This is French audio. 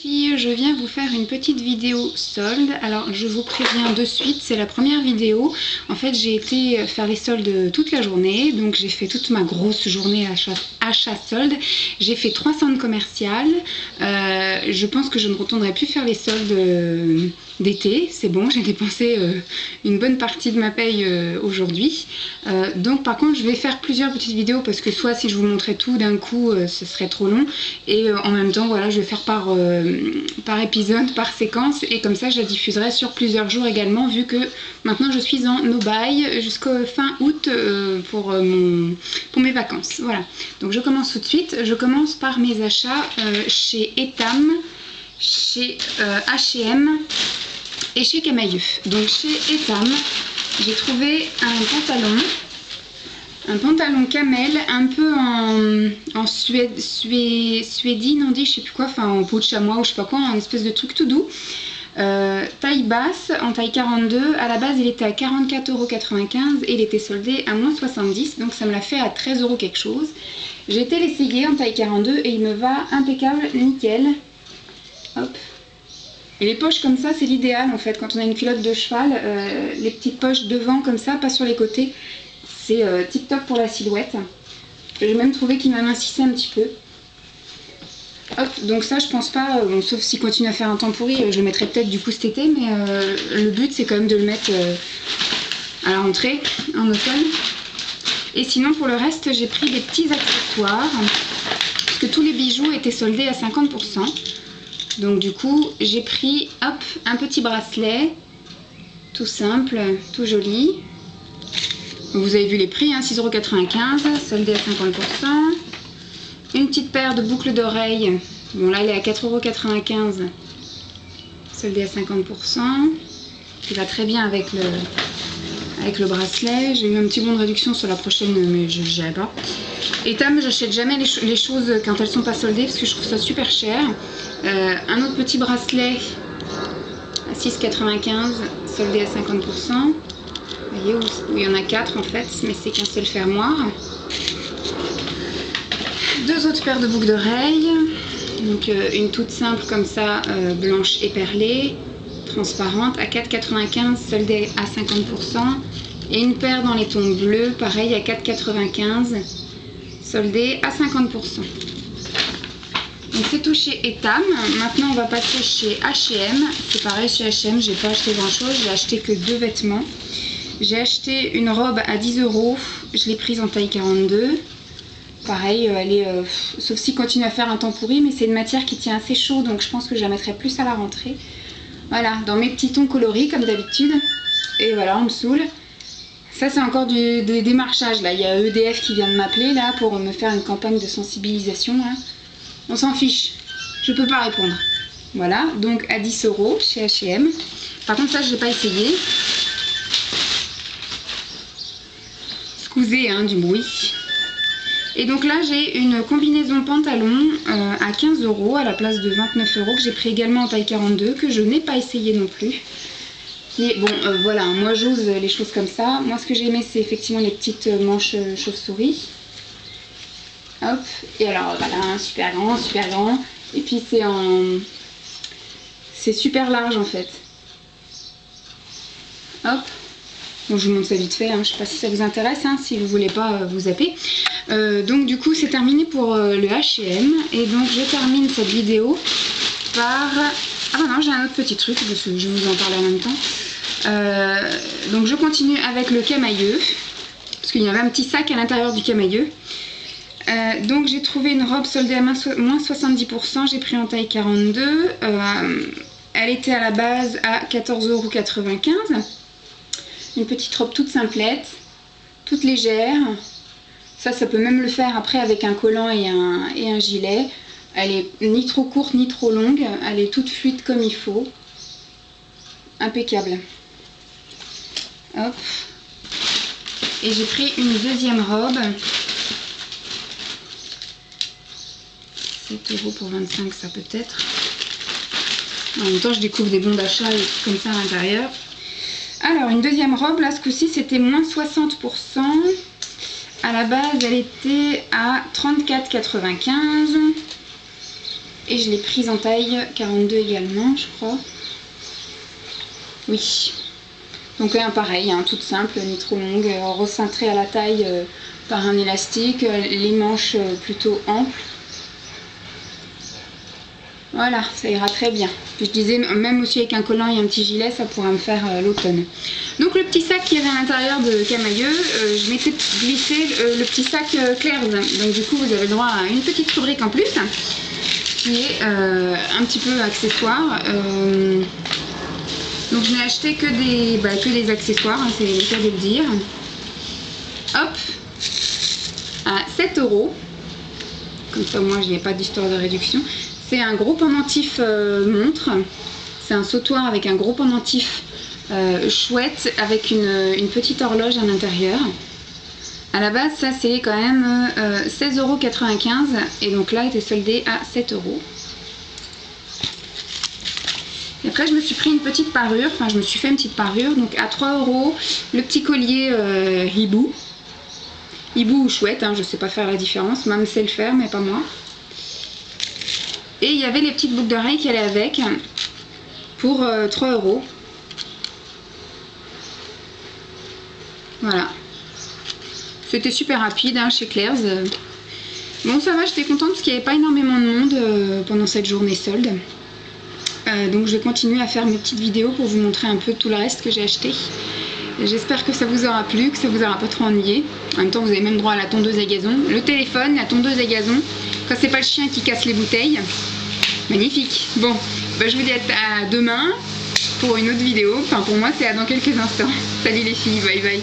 filles, je viens vous faire une petite vidéo solde. Alors je vous préviens de suite, c'est la première vidéo. En fait j'ai été faire les soldes toute la journée, donc j'ai fait toute ma grosse journée achat solde. J'ai fait 3 centres commerciales. Je pense que je ne retournerai plus faire les soldes d'été, c'est bon, j'ai dépensé une bonne partie de ma paye aujourd'hui. Donc par contre je vais faire plusieurs petites vidéos parce que soit si je vous montrais tout d'un coup ce serait trop long, et en même temps voilà, je vais faire par épisode, par séquence, et comme ça je la diffuserai sur plusieurs jours également, vu que maintenant je suis en no-buy jusqu'au fin août pour mes vacances. Voilà, donc je commence tout de suite. Je commence par mes achats chez Etam, chez H&M et chez Camaïeu. Donc chez Etam, j'ai trouvé un pantalon camel un peu en suédine, on dit, je sais plus quoi, enfin en peau de chamois ou je sais pas quoi, un espèce de truc tout doux. Taille basse, en taille 42, à la base il était à 44,95 € et il était soldé à moins 70, donc ça me l'a fait à 13 € quelque chose. J'ai été l'essayer en taille 42 et il me va impeccable, nickel. Hop. Et les poches comme ça c'est l'idéal en fait, quand on a une culotte de cheval, les petites poches devant comme ça, pas sur les côtés, c'est tip top pour la silhouette. J'ai même trouvé qu'il m'amincissait un petit peu. Hop, donc ça je pense pas, bon, sauf s'il continue à faire un temps pourri, je le mettrai peut-être du coup cet été, mais le but c'est quand même de le mettre à la rentrée, en automne. Et sinon pour le reste j'ai pris des petits accessoires, parce que tous les bijoux étaient soldés à 50%. Donc du coup j'ai pris hop, un petit bracelet, tout simple, tout joli. Vous avez vu les prix, hein, 6,95 €, soldé à 50%. Une petite paire de boucles d'oreilles, bon là elle est à 4,95 €, soldée à 50%, qui va très bien avec le bracelet. J'ai eu un petit bon de réduction sur la prochaine, mais je ne dirai pas. Et Tam, j'achète jamais les choses quand elles sont pas soldées parce que je trouve ça super cher. Un autre petit bracelet à 6,95 €, soldé à 50%. Vous voyez où il y en a 4 en fait, mais c'est qu'un seul fermoir. 2 autres paires de boucles d'oreilles, donc une toute simple comme ça, blanche et perlée, transparente, à 4,95 €, soldée à 50%, et une paire dans les tons bleus, pareil à 4,95 €, soldée à 50%. Donc c'est tout chez Etam. Maintenant on va passer chez H&M. C'est pareil, chez H&M j'ai pas acheté grand chose, j'ai acheté que 2 vêtements. J'ai acheté une robe à 10 €, je l'ai prise en taille 42. Pareil, elle est, sauf s'il continue à faire un temps pourri, mais c'est une matière qui tient assez chaud, donc je pense que je la mettrai plus à la rentrée. Voilà, dans mes petits tons coloris comme d'habitude. Et voilà, on me saoule. Ça c'est encore du démarchage là. Il y a EDF qui vient de m'appeler là pour me faire une campagne de sensibilisation là. On s'en fiche, je peux pas répondre. Voilà, donc à 10 € chez H&M. Par contre ça je n'ai pas essayé. Excusez hein, du bruit. Et donc là j'ai une combinaison pantalon à 15 € à la place de 29 € que j'ai pris également en taille 42, que je n'ai pas essayé non plus. Et bon voilà, moi j'ose les choses comme ça. Moi ce que j'ai aimé c'est effectivement les petites manches chauve-souris. Hop, et alors voilà, super grand. Et puis c'est super large en fait. Hop. Bon, je vous montre ça vite fait, hein. Je ne sais pas si ça vous intéresse, hein, si vous ne voulez pas vous zapper. Donc du coup c'est terminé pour le H&M, et donc je termine cette vidéo par... Ah bah non, j'ai un autre petit truc, parce que je vais vous en parler en même temps. Donc je continue avec le Camaïeu, parce qu'il y avait un petit sac à l'intérieur du Camaïeu. Donc j'ai trouvé une robe soldée à moins 70%, j'ai pris en taille 42. Elle était à la base à 14,95 €. Une petite robe toute simplette, toute légère. Ça peut même le faire après avec un collant et un gilet. Elle est ni trop courte ni trop longue. Elle est toute fluide comme il faut. Impeccable. Hop. Et j'ai pris une deuxième robe. 7 € pour 25, ça peut-être. En même temps, je découvre des bons d'achat et tout comme ça à l'intérieur. Alors, une deuxième robe, là, ce coup-ci, c'était moins 60%. À la base, elle était à 34,95 €. Et je l'ai prise en taille 42 également, je crois. Oui. Donc pareil, hein, toute simple, ni trop longue, recintrée à la taille par un élastique, les manches plutôt amples. Voilà, ça ira très bien. Puis je disais, même aussi avec un collant et un petit gilet, ça pourra me faire l'automne. Donc le petit sac qui avait à l'intérieur de Camailleux, je m'étais glissé le petit sac Claire's. Donc du coup, vous avez le droit à une petite rubrique en plus, qui est un petit peu accessoire. Donc je n'ai acheté que des accessoires, hein, c'est le cas de le dire. Hop, à 7 €. Comme ça, moi, je n'ai pas d'histoire de réduction. C'est un gros pendentif montre. C'est un sautoir avec un gros pendentif chouette avec une petite horloge à l'intérieur. À la base, ça c'est quand même 16,95 € et donc là, il était soldé à 7 €. Et après, je me suis pris une petite parure, enfin, je me suis fait une petite parure, donc à 3 €, le petit collier hibou. Hibou ou chouette, hein, je sais pas faire la différence, même sait le faire, mais pas moi. Et il y avait les petites boucles d'oreilles qui allaient avec pour 3 €. Voilà. C'était super rapide hein, chez Claire's. Bon, ça va, j'étais contente parce qu'il n'y avait pas énormément de monde pendant cette journée solde. Donc je vais continuer à faire mes petites vidéos pour vous montrer un peu tout le reste que j'ai acheté. J'espère que ça vous aura plu, que ça vous aura pas trop ennuyé. En même temps, vous avez même droit à la tondeuse à gazon, le téléphone, la tondeuse à gazon. Quand c'est pas le chien qui casse les bouteilles. Magnifique. Bon, bah, je vous dis à demain pour une autre vidéo. Enfin, pour moi, c'est à dans quelques instants. Salut les filles, bye bye.